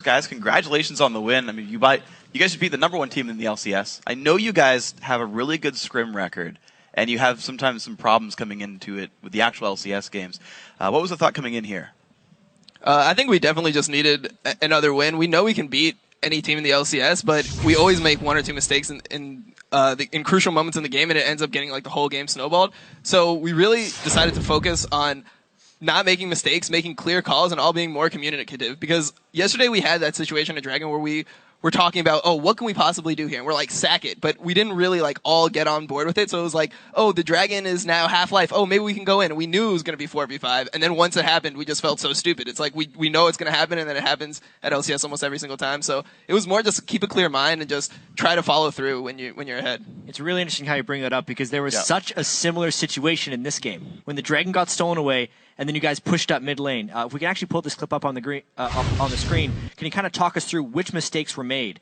guys, congratulations on the win. I mean, you guys should beat the #1 team in the LCS. I know you guys have a really good scrim record, and you have sometimes some problems coming into it with the actual LCS games. What was the thought coming in here? I think we definitely just needed another win. We know we can beat any team in the LCS, but we always make 1 or 2 mistakes in crucial moments in the game, and it ends up getting like the whole game snowballed. So we really decided to focus on not making mistakes, making clear calls, and all being more communicative. Because yesterday we had that situation at Dragon where we were talking about, oh, what can we possibly do here? And we're like, sack it. But we didn't really like all get on board with it. So it was like, oh, the Dragon is now Half-Life. Oh, maybe we can go in. And we knew it was going to be 4v5. And then once it happened, we just felt so stupid. It's like we know it's going to happen, and then it happens at LCS almost every single time. So it was more just keep a clear mind and just try to follow through when you're ahead. It's really interesting how you bring that up, because there was such a similar situation in this game. When the Dragon got stolen away, and then you guys pushed up mid lane. If we can actually pull this clip up on the on the screen, can you kind of talk us through which mistakes were made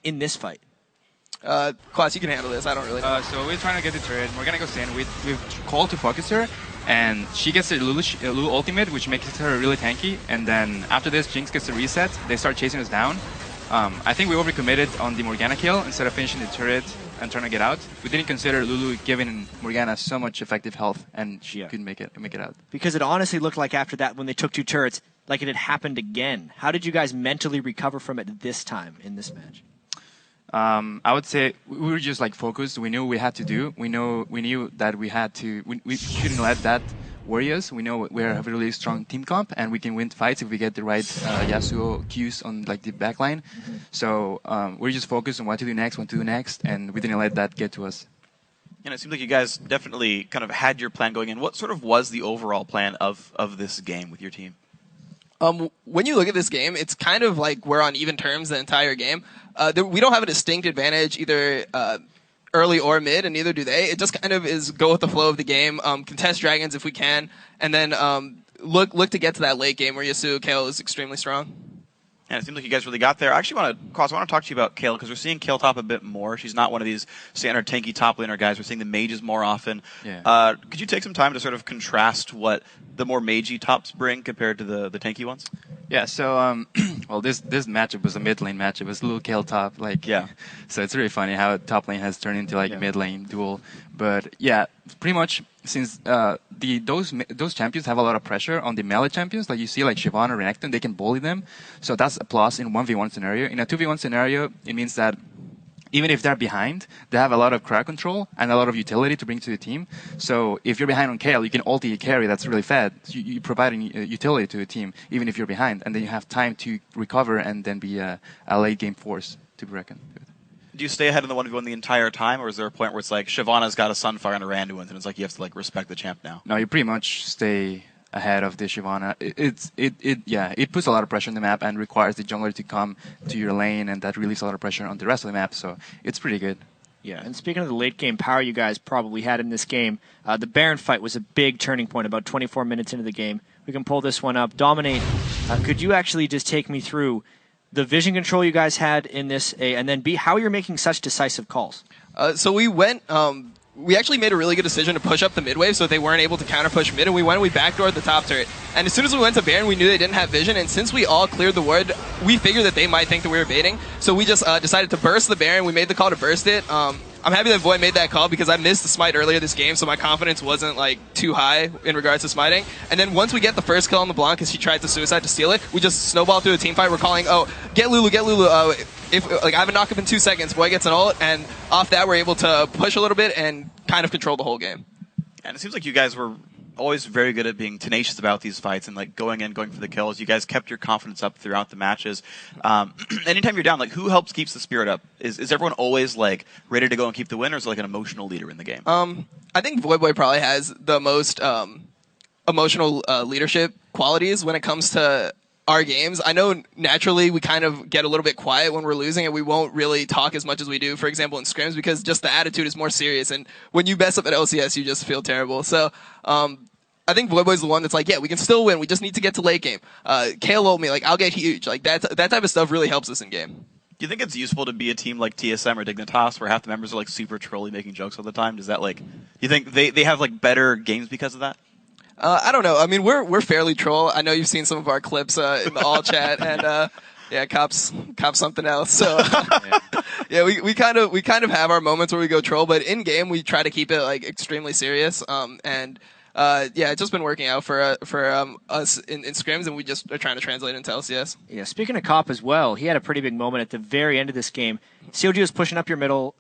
in this fight? Klaus, you can handle this. I don't really know. So we're trying to get the turret. Morgana goes in. We've called to focus her, and she gets a Lulu ultimate, which makes her really tanky. And then after this, Jinx gets a reset. They start chasing us down. I think we overcommitted on the Morgana kill instead of finishing the turret and trying to get out. We didn't consider Lulu giving Morgana so much effective health, and she couldn't make it out. Because it honestly looked like after that, when they took 2 turrets, like it had happened again. How did you guys mentally recover from it this time in this match? I would say we were just like focused. We knew what we had to do. We knew that we had to. We shouldn't let that worry us. We know we have a really strong team comp, and we can win fights if we get the right Yasuo Qs on like the backline. So we're just focused on what to do next, and we didn't let that get to us. And it seems like you guys definitely kind of had your plan going in. What sort of was the overall plan of this game with your team? When you look at this game, it's kind of like we're on even terms the entire game. We don't have a distinct advantage either early or mid, and neither do they. It just kind of is go with the flow of the game, contest dragons if we can, and then look to get to that late game where Yasuo Kayle is extremely strong. And it seems like you guys really got there. I actually want to talk to you about Kayle, because we're seeing Kayle top a bit more. She's not one of these standard tanky top laner guys. We're seeing the mages more often. Yeah. Could you take some time to sort of contrast what the more magey tops bring compared to the tanky ones? Yeah, so well, this matchup was a mid lane matchup. It was a little Kayle top, so it's really funny how top lane has turned into like mid lane duel. But yeah, pretty much since those champions have a lot of pressure on the melee champions, like you see like Shyvana or Renekton, they can bully them. So that's a plus in 1v1 scenario. In a 2v1 scenario, it means that even if they're behind, they have a lot of crowd control and a lot of utility to bring to the team. So if you're behind on Kayle, you can ulti a carry that's really fed. So you're providing utility to the team, even if you're behind. And then you have time to recover and then be a late game force to be reckoned with. Do you stay ahead in the 1v1 the entire time, or is there a point where it's like Shyvana's got a Sunfire and a Randuin, and it's like you have to like respect the champ now? No, you pretty much stay ahead of the Shyvana. It puts a lot of pressure on the map and requires the jungler to come to your lane, and that relieves a lot of pressure on the rest of the map, so it's pretty good. Yeah, and speaking of the late game power you guys probably had in this game, the Baron fight was a big turning point about 24 minutes into the game. We can pull this one up. Dominate, could you actually just take me through the vision control you guys had in this, and then B, how you're making such decisive calls? So we went... we actually made a really good decision to push up the mid wave so that they weren't able to counter push mid, and we backdoored the top turret. And as soon as we went to Baron, we knew they didn't have vision, and since we all cleared the ward, we figured that they might think that we were baiting. So we just decided to burst the Baron. We made the call to burst it. I'm happy that Void made that call because I missed the smite earlier this game, so my confidence wasn't like too high in regards to smiting. And then once we get the first kill on the Blanc, because he tried to suicide to steal it, we just snowball through a team fight. We're calling, oh, get Lulu, get Lulu. If like I have a knock up in 2 seconds, Void gets an ult, and off that we're able to push a little bit and kind of control the whole game. And it seems like you guys were always very good at being tenacious about these fights and like going for the kills. You guys kept your confidence up throughout the matches. Anytime you're down, like who helps keeps the spirit up? Is everyone always like ready to go and keep the win, or is it like an emotional leader in the game? I think Voidboy probably has the most emotional leadership qualities when it comes to our games. I know naturally we kind of get a little bit quiet when we're losing, and we won't really talk as much as we do, for example, in scrims, because just the attitude is more serious. And when you mess up at LCS, you just feel terrible. So I think Voidboy's the one that's like, yeah, we can still win. We just need to get to late game. Kayle told me, like, I'll get huge. Like that type of stuff really helps us in game. Do you think it's useful to be a team like TSM or Dignitas where half the members are like super trolly making jokes all the time? Does that like, do you think they have like better games because of that? I don't know. I mean, we're fairly troll. I know you've seen some of our clips in the all chat, and Yeah, cops something else. So yeah, we kind of have our moments where we go troll, but in game we try to keep it like extremely serious. Yeah, it's just been working out for us in scrims, and we just are trying to translate into LCS. Yeah, speaking of Cop as well, he had a pretty big moment at the very end of this game. CLG was pushing up your middle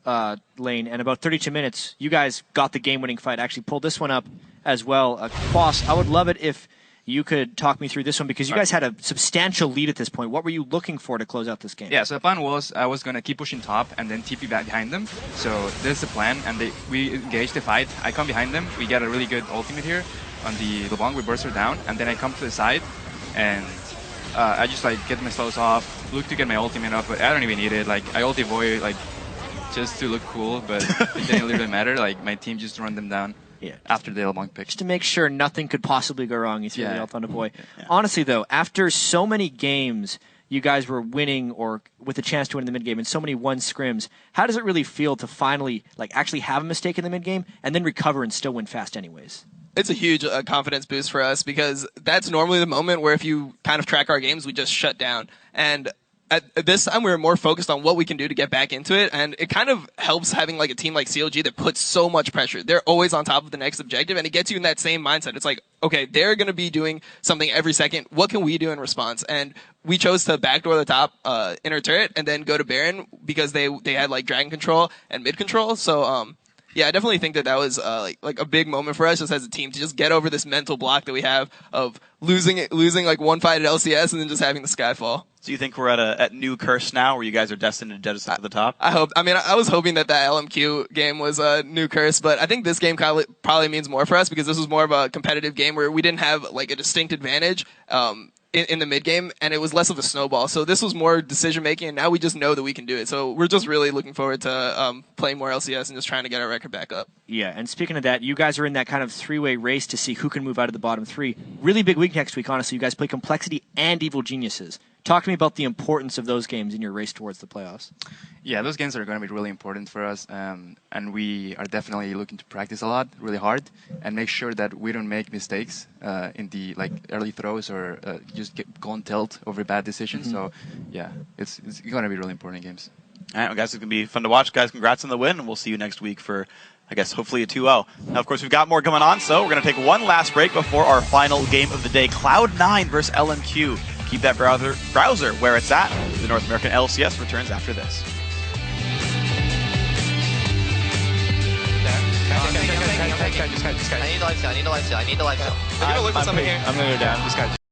lane, and about 32 minutes, you guys got the game-winning fight. Actually pulled this one up as well. Boss, I would love it if you could talk me through this one, because you guys had a substantial lead at this point. What were you looking for to close out this game? Yeah, so the plan was I was going to keep pushing top and then TP back behind them. So this is the plan, and we engage the fight. I come behind them. We get a really good ultimate here on the LeBlanc. We burst her down, and then I come to the side, and I just like get my slows off, look to get my ultimate up, but I don't even need it. Like I ulti Void like just to look cool, but it didn't really matter. Like my team just run them down. Yeah, after the LeBlanc pick. Just to make sure nothing could possibly go wrong, you threw the ult on the boy. Yeah. Honestly, though, after so many games you guys were winning or with a chance to win in the mid-game and so many won scrims, how does it really feel to finally like actually have a mistake in the mid-game and then recover and still win fast anyways? It's a huge confidence boost for us, because that's normally the moment where if you kind of track our games, we just shut down. And at this time, we were more focused on what we can do to get back into it, and it kind of helps having like a team like CLG that puts so much pressure. They're always on top of the next objective, and it gets you in that same mindset. It's like, okay, they're going to be doing something every second. What can we do in response? And we chose to backdoor the top inner turret and then go to Baron because they had like dragon control and mid control. So yeah, I definitely think that was like a big moment for us just as a team to just get over this mental block that we have of losing like one fight at LCS and then just having the sky fall. So you think we're at new curse now, where you guys are destined to jettison to the top? I hope. I mean, I was hoping that LMQ game was a new curse, but I think this game probably means more for us because this was more of a competitive game where we didn't have like a distinct advantage in the mid game, and it was less of a snowball. So this was more decision making, and now we just know that we can do it. So we're just really looking forward to playing more LCS and just trying to get our record back up. Yeah, and speaking of that, you guys are in that kind of three-way race to see who can move out of the bottom three. Really big week next week, honestly. You guys play Complexity and Evil Geniuses. Talk to me about the importance of those games in your race towards the playoffs. Yeah, those games are going to be really important for us, and we are definitely looking to practice a lot, really hard, and make sure that we don't make mistakes in the like early throws or just go on tilt over bad decisions. So yeah, it's going to be really important games. All right, well, guys, it's going to be fun to watch. Guys, congrats on the win, and we'll see you next week for, I guess, hopefully a 2-0. Now, of course, we've got more going on, so we're going to take one last break before our final game of the day, Cloud9 versus LMQ. Keep that browser where it's at. The North American LCS returns after this. I need the life steal. I need the life steal. I need the life steal. I'm gonna go down. This guy.